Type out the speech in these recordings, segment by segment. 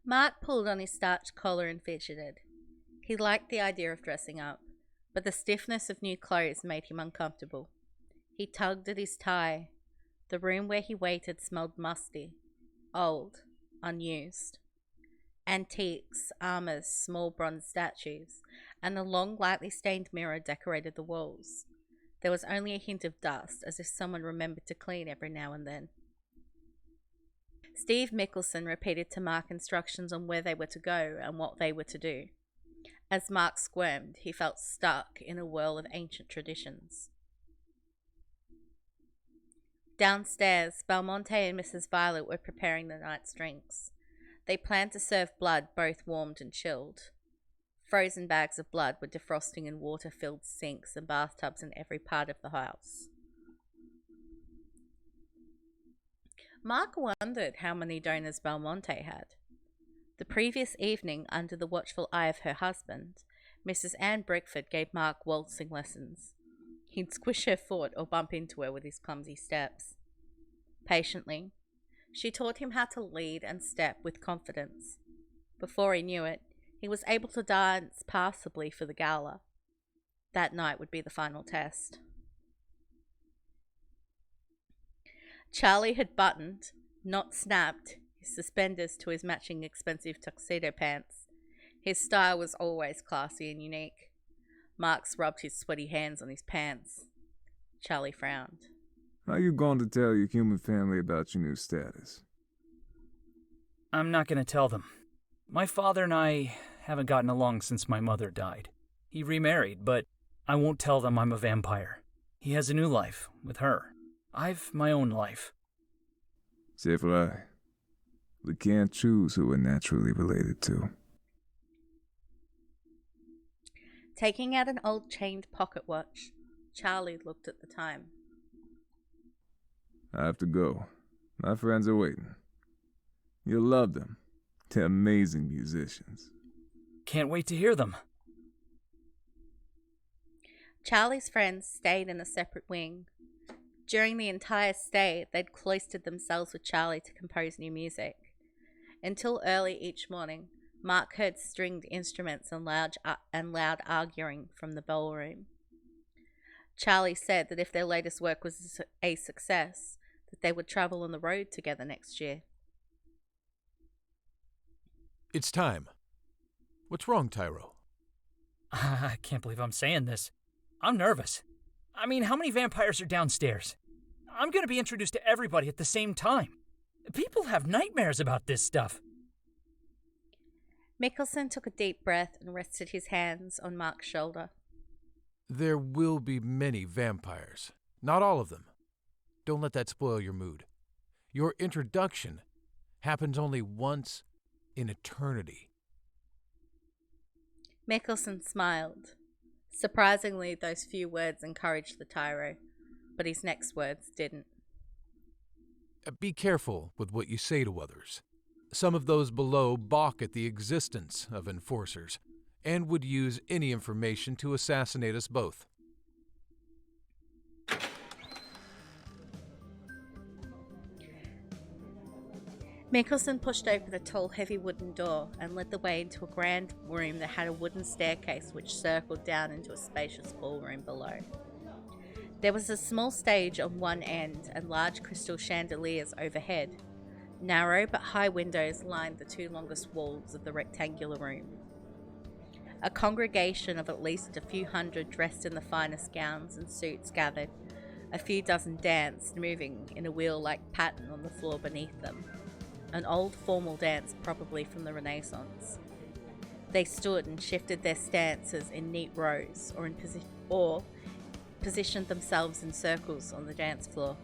Mark pulled on his starched collar and fidgeted. He liked the idea of dressing up, but the stiffness of new clothes made him uncomfortable. He tugged at his tie. The room where he waited smelled musty, old, unused. Antiques, armors, small bronze statues, and a long, lightly stained mirror decorated the walls. There was only a hint of dust, as if someone remembered to clean every now and then. Steve Mickelson repeated to Mark instructions on where they were to go and what they were to do. As Mark squirmed, he felt stuck in a whirl of ancient traditions. Downstairs, Belmonte and Mrs. Violet were preparing the night's drinks. They planned to serve blood both warmed and chilled. Frozen bags of blood were defrosting in water-filled sinks and bathtubs in every part of the house. Mark wondered how many donors Belmonte had. The previous evening, under the watchful eye of her husband, Mrs. Anne Brickford gave Mark waltzing lessons. He'd squish her foot or bump into her with his clumsy steps. Patiently, she taught him how to lead and step with confidence. Before he knew it, he was able to dance passably for the gala. That night would be the final test. Charlie had buttoned, not snapped, his suspenders to his matching expensive tuxedo pants. His style was always classy and unique. Marx rubbed his sweaty hands on his pants. Charlie frowned. How you going to tell your human family about your new status? I'm not going to tell them. My father and I haven't gotten along since my mother died. He remarried, but I won't tell them I'm a vampire. He has a new life with her. I've my own life. C'est vrai. We can't choose who we're naturally related to. Taking out an old chained pocket watch, Charlie looked at the time. I have to go. My friends are waiting. You'll love them. They're amazing musicians. Can't wait to hear them. Charlie's friends stayed in a separate wing. During the entire stay, they'd cloistered themselves with Charlie to compose new music. Until early each morning, Mark heard stringed instruments and loud arguing from the ballroom. Charlie said that if their latest work was a success, that they would travel on the road together next year. It's time. What's wrong, Tyro? I can't believe I'm saying this. I'm nervous. I mean, how many vampires are downstairs? I'm going to be introduced to everybody at the same time. People have nightmares about this stuff. Mickelson took a deep breath and rested his hands on Mark's shoulder. There will be many vampires. Not all of them. Don't let that spoil your mood. Your introduction happens only once in eternity. Mickelson smiled. Surprisingly, those few words encouraged the tyro, but his next words didn't. Be careful with what you say to others. Some of those below balk at the existence of enforcers and would use any information to assassinate us both. Mickelson pushed open a tall, heavy wooden door and led the way into a grand room that had a wooden staircase which circled down into a spacious ballroom below. There was a small stage on one end and large crystal chandeliers overhead. Narrow but high windows lined the two longest walls of the rectangular room. A congregation of at least a few hundred dressed in the finest gowns and suits gathered. A few dozen danced, moving in a wheel-like pattern on the floor beneath them. An old formal dance, probably from the Renaissance. They stood and shifted their stances in neat rows or positioned themselves in circles on the dance floor.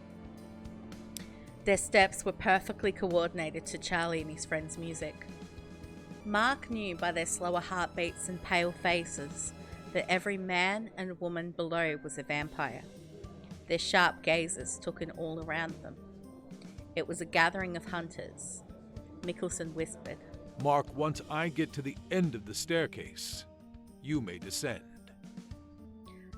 Their steps were perfectly coordinated to Charlie and his friends' music. Mark knew by their slower heartbeats and pale faces that every man and woman below was a vampire. Their sharp gazes took in all around them. It was a gathering of hunters. Mickelson whispered. Mark, once I get to the end of the staircase, you may descend.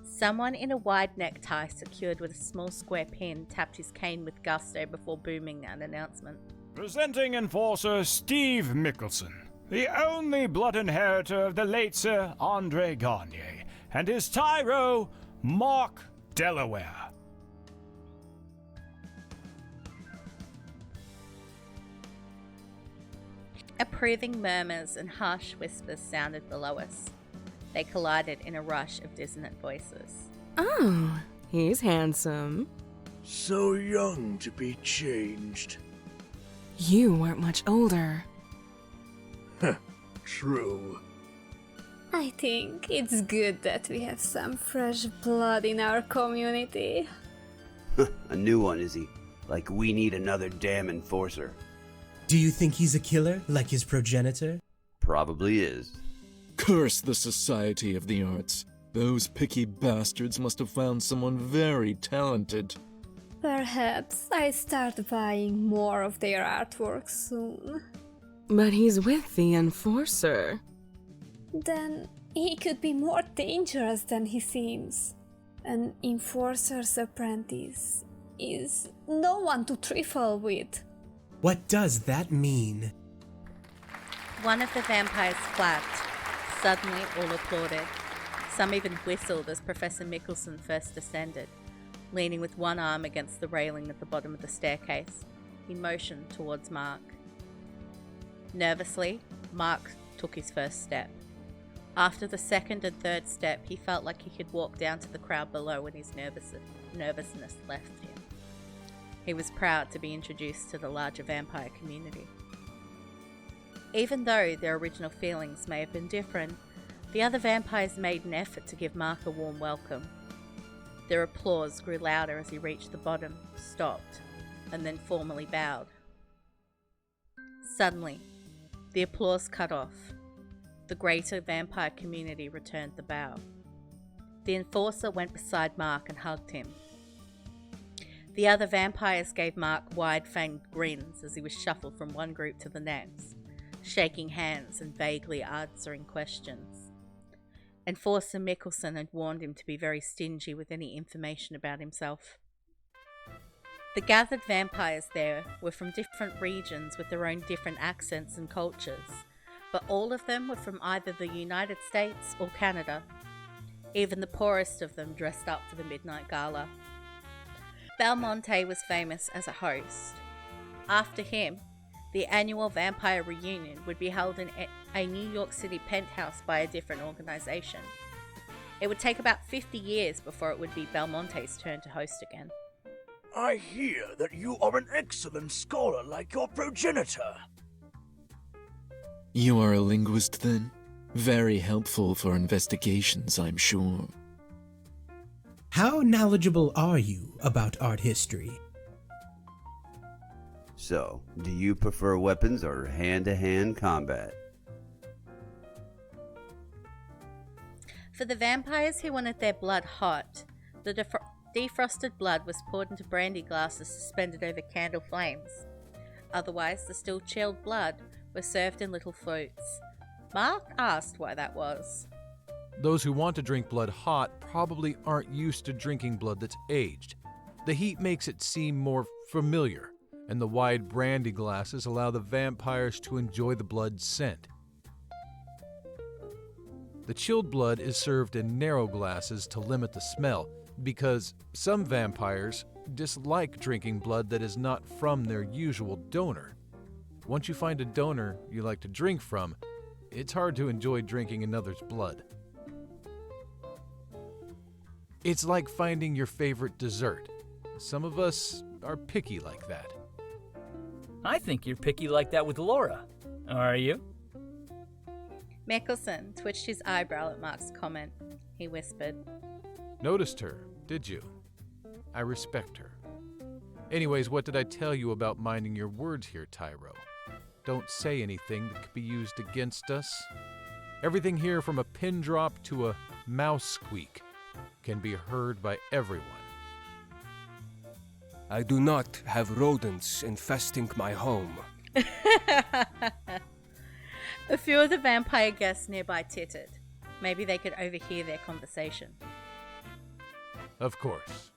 Someone in a wide necktie secured with a small square pin tapped his cane with gusto before booming an announcement. Presenting Enforcer Steve Mickelson, the only blood inheritor of the late Sir Andre Garnier, and his tyro, Mark Delaware. Approving murmurs and harsh whispers sounded below us. They collided in a rush of dissonant voices. Oh, he's handsome. So young to be changed. You weren't much older. True. I think it's good that we have some fresh blood in our community. A new one, is he? Like we need another damn enforcer. Do you think he's a killer, like his progenitor? Probably is. Curse the Society of the Arts. Those picky bastards must have found someone very talented. Perhaps I start buying more of their artwork soon. But he's with the Enforcer. Then he could be more dangerous than he seems. An Enforcer's apprentice is no one to trifle with. What does that mean? One of the vampires clapped. Suddenly, all applauded. Some even whistled as Professor Mickelson first descended. Leaning with one arm against the railing at the bottom of the staircase, he motioned towards Mark. Nervously, Mark took his first step. After the second and third step, he felt like he could walk down to the crowd below when his nervousness left him. He was proud to be introduced to the larger vampire community. Even though their original feelings may have been different, the other vampires made an effort to give Mark a warm welcome. Their applause grew louder as he reached the bottom, stopped, and then formally bowed. Suddenly, the applause cut off. The greater vampire community returned the bow. The Enforcer went beside Mark and hugged him. The other vampires gave Mark wide-fanged grins as he was shuffled from one group to the next, shaking hands and vaguely answering questions. Enforcer Mickelson had warned him to be very stingy with any information about himself. The gathered vampires there were from different regions with their own different accents and cultures, but all of them were from either the United States or Canada. Even the poorest of them dressed up for the midnight gala. Belmonte was famous as a host. After him, the annual vampire reunion would be held in a New York City penthouse by a different organization. It would take about 50 years before it would be Belmonte's turn to host again. I hear that you are an excellent scholar like your progenitor. You are a linguist, then? Very helpful for investigations, I'm sure. How knowledgeable are you about art history? So, do you prefer weapons or hand-to-hand combat? For the vampires who wanted their blood hot, the defrosted blood was poured into brandy glasses suspended over candle flames. Otherwise, the still chilled blood was served in little flutes. Mark asked why that was. Those who want to drink blood hot probably aren't used to drinking blood that's aged. The heat makes it seem more familiar, and the wide brandy glasses allow the vampires to enjoy the blood's scent. The chilled blood is served in narrow glasses to limit the smell, because some vampires dislike drinking blood that is not from their usual donor. Once you find a donor you like to drink from, it's hard to enjoy drinking another's blood. It's like finding your favorite dessert. Some of us are picky like that. I think you're picky like that with Laura. Are you? Mickelson twitched his eyebrow at Mark's comment. He whispered, Noticed her, did you? I respect her. Anyways, what did I tell you about minding your words here, Tyro? Don't say anything that could be used against us. Everything here from a pin drop to a mouse squeak can be heard by everyone. I do not have rodents infesting my home. A few of the vampire guests nearby tittered. Maybe they could overhear their conversation. Of course.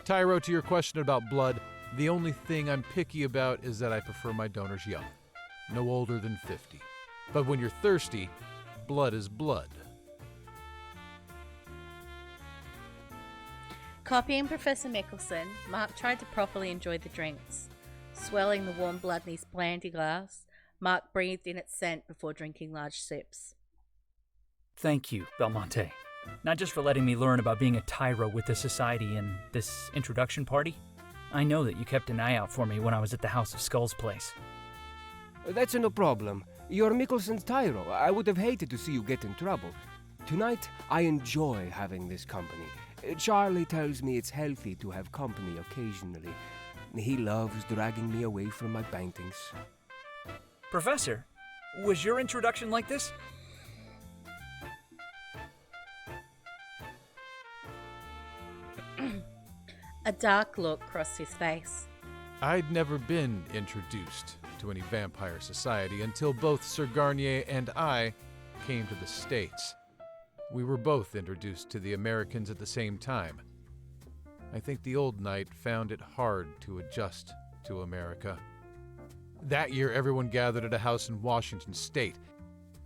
Tyro, to your question about blood, The only thing I'm picky about is that I prefer my donors young, no older than 50. But when you're thirsty, blood is blood. Copying Professor Mickelson, Mark tried to properly enjoy the drinks. Swirling the warm blood in his brandy glass, Mark breathed in its scent before drinking large sips. Thank you, Belmonte. Not just for letting me learn about being a tyro with the society and this introduction party. I know that you kept an eye out for me when I was at the House of Skulls place. That's no problem. You're Mickelson's tyro. I would have hated to see you get in trouble. Tonight, I enjoy having this company. Charlie tells me it's healthy to have company occasionally. He loves dragging me away from my paintings. Professor, was your introduction like this? A dark look crossed his face. I'd never been introduced to any vampire society until both Sir Garnier and I came to the States. We were both introduced to the Americans at the same time. I think the old knight found it hard to adjust to America. That year, everyone gathered at a house in Washington State.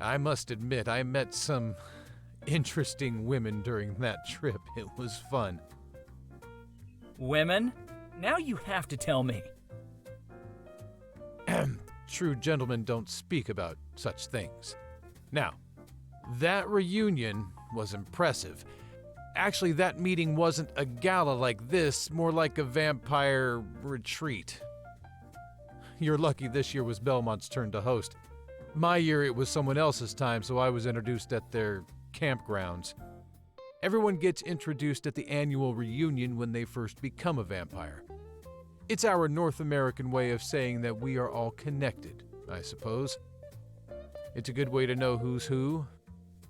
I must admit, I met some interesting women during that trip. It was fun. Women? Now you have to tell me. True gentlemen don't speak about such things. Now, that reunion was impressive. Actually, that meeting wasn't a gala like this, more like a vampire retreat. You're lucky this year was Belmont's turn to host. My year, it was someone else's time, so I was introduced at their campgrounds. Everyone gets introduced at the annual reunion when they first become a vampire. It's our North American way of saying that we are all connected, I suppose. It's a good way to know who's who.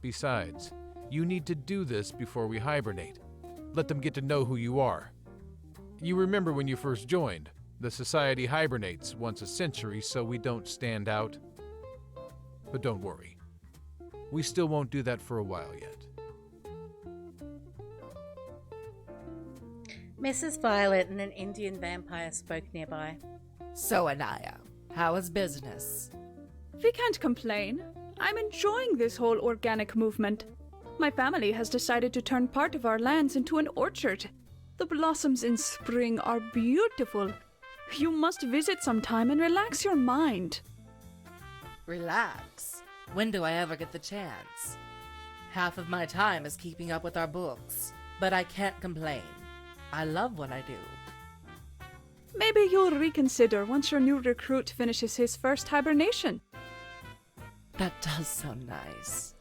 Besides, you need to do this before we hibernate. Let them get to know who you are. You remember when you first joined. The society hibernates once a century so we don't stand out. But don't worry. We still won't do that for a while yet. Mrs. Violet and an Indian vampire spoke nearby. So, Anaya, how is business? We can't complain. I'm enjoying this whole organic movement. My family has decided to turn part of our lands into an orchard. The blossoms in spring are beautiful. You must visit sometime and relax your mind. Relax? When do I ever get the chance? Half of my time is keeping up with our books, but I can't complain. I love what I do. Maybe you'll reconsider once your new recruit finishes his first hibernation. That does sound nice.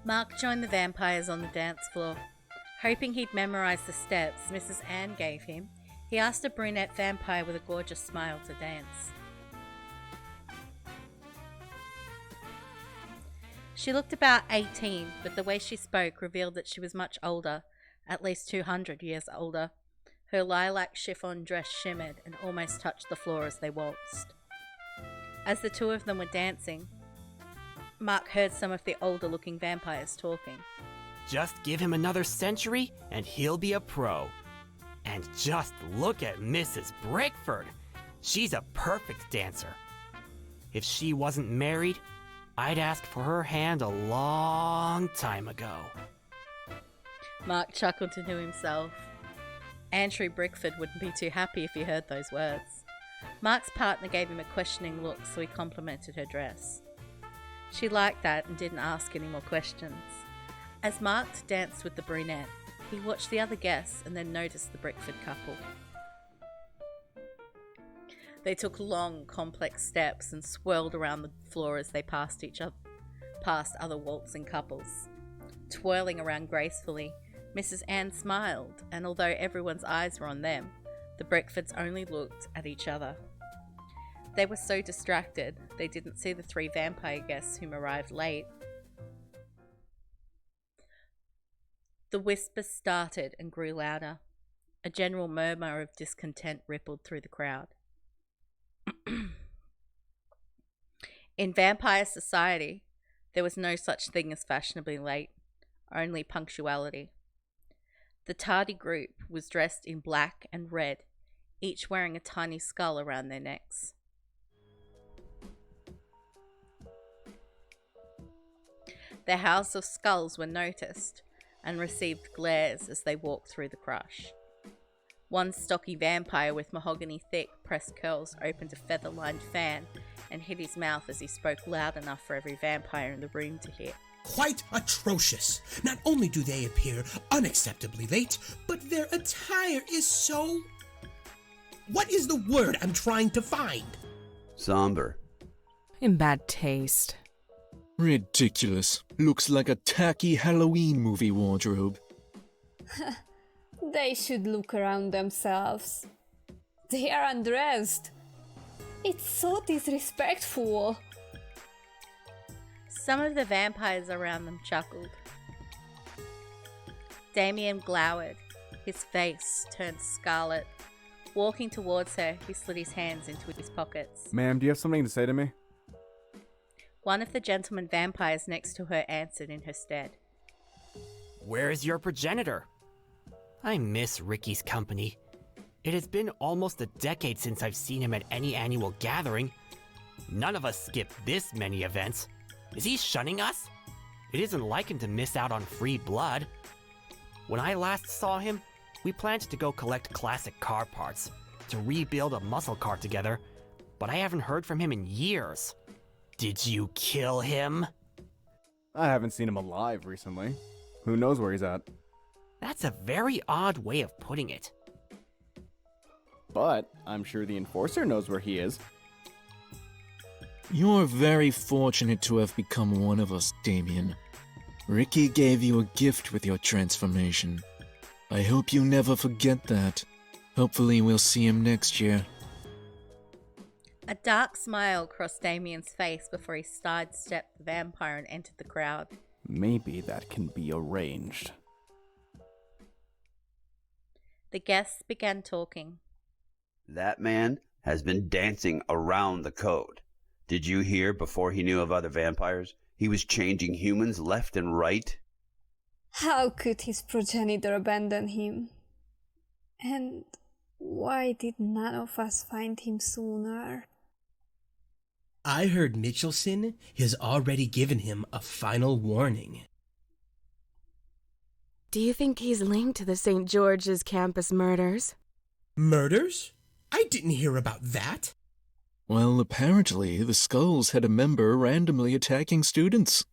Mark joined the vampires on the dance floor. Hoping he'd memorize the steps Mrs. Anne gave him, he asked a brunette vampire with a gorgeous smile to dance. She looked about 18, but the way she spoke revealed that she was much older, at least 200 years older. Her lilac chiffon dress shimmered and almost touched the floor as they waltzed. As the two of them were dancing, Mark heard some of the older-looking vampires talking. Just give him another century and he'll be a pro. And just look at Mrs. Brickford. She's a perfect dancer. If she wasn't married, I'd ask for her hand a long time ago. Mark chuckled to himself. Andrew Brickford wouldn't be too happy if he heard those words. Mark's partner gave him a questioning look, so he complimented her dress. She liked that and didn't ask any more questions. As Mark danced with the brunette, he watched the other guests and then noticed the Brickford couple. They took long, complex steps and swirled around the floor as they passed other waltzing couples. Twirling around gracefully, Mrs. Anne smiled, and although everyone's eyes were on them, the Brickfords only looked at each other. They were so distracted, they didn't see the three vampire guests whom arrived late. The whispers started and grew louder. A general murmur of discontent rippled through the crowd. In vampire society, there was no such thing as fashionably late, only punctuality. The tardy group was dressed in black and red, each wearing a tiny skull around their necks. Their house of skulls were noticed and received glares as they walked through the crush. One stocky vampire with mahogany-thick pressed curls opened a feather-lined fan and hid his mouth as he spoke loud enough for every vampire in the room to hear. Quite atrocious. Not only do they appear unacceptably late, but their attire is so... What is the word I'm trying to find? Somber. In bad taste. Ridiculous. Looks like a tacky Halloween movie wardrobe. They should look around themselves. They are undressed. It's so disrespectful. Some of the vampires around them chuckled. Damien glowered. His face turned scarlet. Walking towards her, he slid his hands into his pockets. Ma'am, do you have something to say to me? One of the gentleman vampires next to her answered in her stead. Where is your progenitor? I miss Ricky's company. It has been almost a decade since I've seen him at any annual gathering. None of us skip this many events. Is he shunning us? It isn't like him to miss out on free blood. When I last saw him, we planned to go collect classic car parts to rebuild a muscle car together, but I haven't heard from him in years. Did you kill him? I haven't seen him alive recently. Who knows where he's at? That's a very odd way of putting it. But I'm sure the Enforcer knows where he is. You're very fortunate to have become one of us, Damien. Ricky gave you a gift with your transformation. I hope you never forget that. Hopefully we'll see him next year. A dark smile crossed Damien's face before he sidestepped the vampire and entered the crowd. Maybe that can be arranged. The guests began talking. That man has been dancing around the code. Did you hear before he knew of other vampires? He was changing humans left and right. How could his progenitor abandon him? And why did none of us find him sooner? I heard Mitchelson has already given him a final warning. Do you think he's linked to the St. George's campus murders? Murders? I didn't hear about that. Well, apparently, the Skulls had a member randomly attacking students.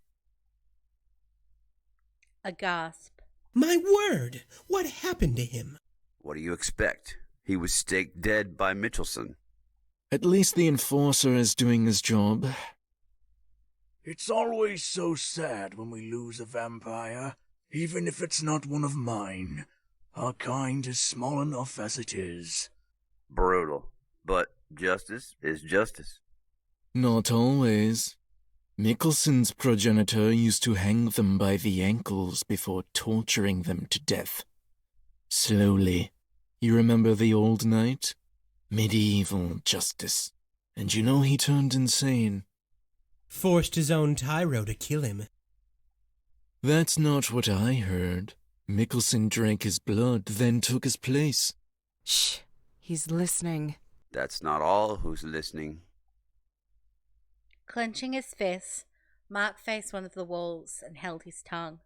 A gasp. My word! What happened to him? What do you expect? He was staked dead by Mitchelson. At least the Enforcer is doing his job. It's always so sad when we lose a vampire, even if it's not one of mine. Our kind is small enough as it is. Brutal, but justice is justice. Not always. Mickelson's progenitor used to hang them by the ankles before torturing them to death. Slowly. You remember the old knight? Medieval justice. And you know he turned insane. Forced his own tyro to kill him. That's not what I heard. Mickelson drank his blood, then took his place. Shh, he's listening. That's not all who's listening. Clenching his fists, Mark faced one of the walls and held his tongue.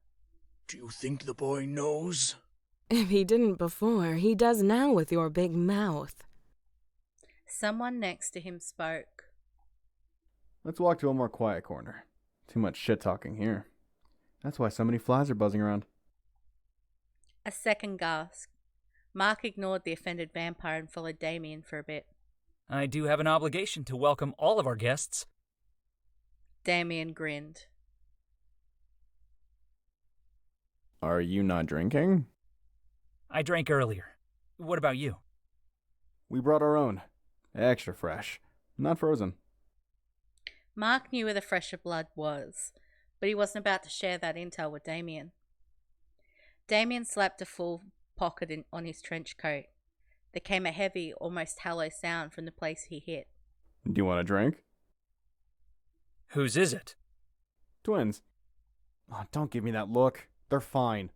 Do you think the boy knows? If he didn't before, he does now with your big mouth. Someone next to him spoke. Let's walk to a more quiet corner. Too much shit-talking here. That's why so many flies are buzzing around. A second gasp. Mark ignored the offended vampire and followed Damien for a bit. I do have an obligation to welcome all of our guests. Damien grinned. Are you not drinking? I drank earlier. What about you? We brought our own. Extra fresh. Not frozen. Mark knew where the fresher blood was, but he wasn't about to share that intel with Damien. Damien slapped a full pocket on his trench coat. There came a heavy, almost hollow sound from the place he hit. Do you want a drink? Whose is it? Twins. Oh, don't give me that look. They're fine.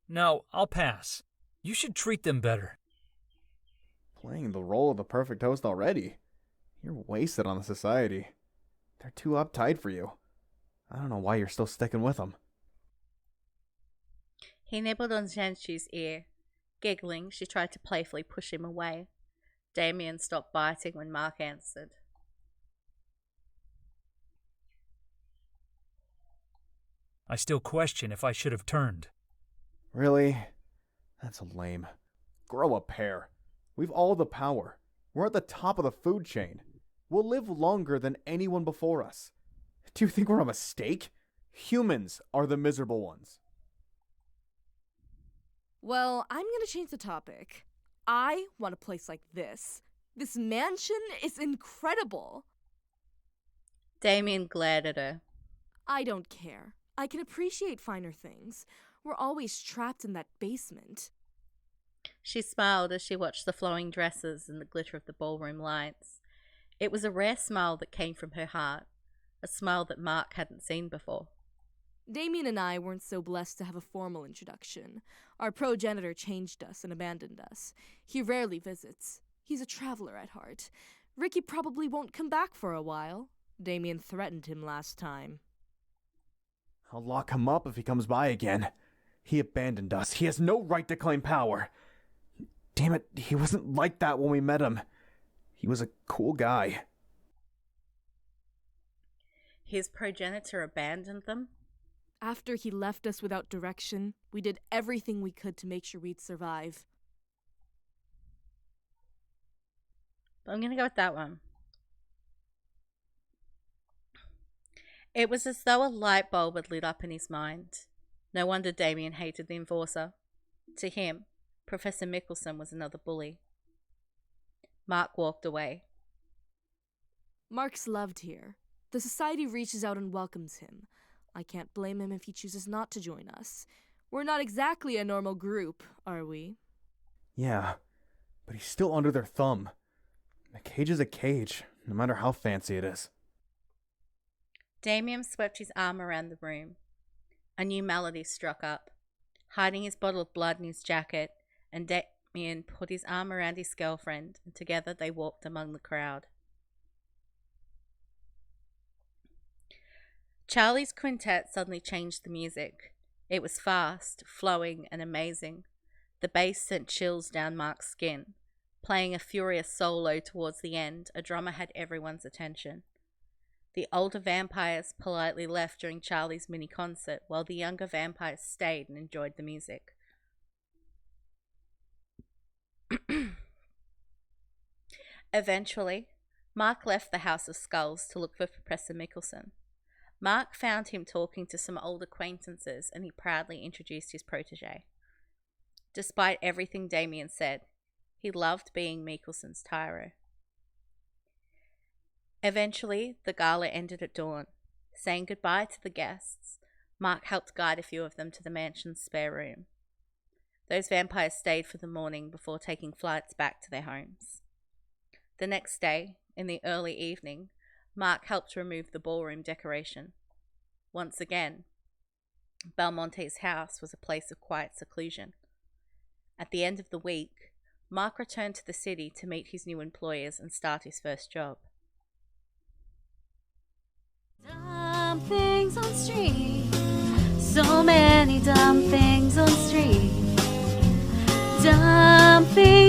No, I'll pass. You should treat them better. Playing the role of the perfect host already? You're wasted on the society. They're too uptight for you. I don't know why you're still sticking with them. He nibbled on Zhanshu's ear. Giggling, she tried to playfully push him away. Damien stopped biting when Mark answered. I still question if I should have turned. Really? That's lame. Grow a pair. We've all the power. We're at the top of the food chain. We'll live longer than anyone before us. Do you think we're a mistake? Humans are the miserable ones. Well, I'm gonna change the topic. I want a place like this. This mansion is incredible. Damien glared at her. I don't care. I can appreciate finer things. We're always trapped in that basement. She smiled as she watched the flowing dresses and the glitter of the ballroom lights. It was a rare smile that came from her heart, a smile that Mark hadn't seen before. Damien and I weren't so blessed to have a formal introduction. Our progenitor changed us and abandoned us. He rarely visits. He's a traveler at heart. Ricky probably won't come back for a while. Damien threatened him last time. I'll lock him up if he comes by again. He abandoned us. He has no right to claim power. Damn it, he wasn't like that when we met him. He was a cool guy. His progenitor abandoned them? After he left us without direction, we did everything we could to make sure we'd survive. I'm going to go with that one. It was as though a light bulb had lit up in his mind. No wonder Damien hated the Enforcer. To him, Professor Mickelson was another bully. Mark walked away. Mark's loved here. The society reaches out and welcomes him. I can't blame him if he chooses not to join us. We're not exactly a normal group, are we? Yeah, but he's still under their thumb. A cage is a cage, no matter how fancy it is. Damien swept his arm around the room. A new melody struck up. Hiding his bottle of blood in his jacket, and Damien put his arm around his girlfriend, and together they walked among the crowd. Charlie's quintet suddenly changed the music. It was fast, flowing, and amazing. The bass sent chills down Mark's skin. Playing a furious solo towards the end, a drummer had everyone's attention. The older vampires politely left during Charlie's mini-concert, while the younger vampires stayed and enjoyed the music. Eventually, Mark left the House of Skulls to look for Professor Mickelson. Mark found him talking to some old acquaintances, and he proudly introduced his protege. Despite everything Damien said, he loved being Mikkelson's tyro. Eventually, the gala ended at dawn. Saying goodbye to the guests, Mark helped guide a few of them to the mansion's spare room. Those vampires stayed for the morning before taking flights back to their homes. The next day, in the early evening, Mark helped remove the ballroom decoration. Once again, Belmonte's house was a place of quiet seclusion. At the end of the week, Mark returned to the city to meet his new employers and start his first job. Dumb things on street, so many dumb things on street. Dumb things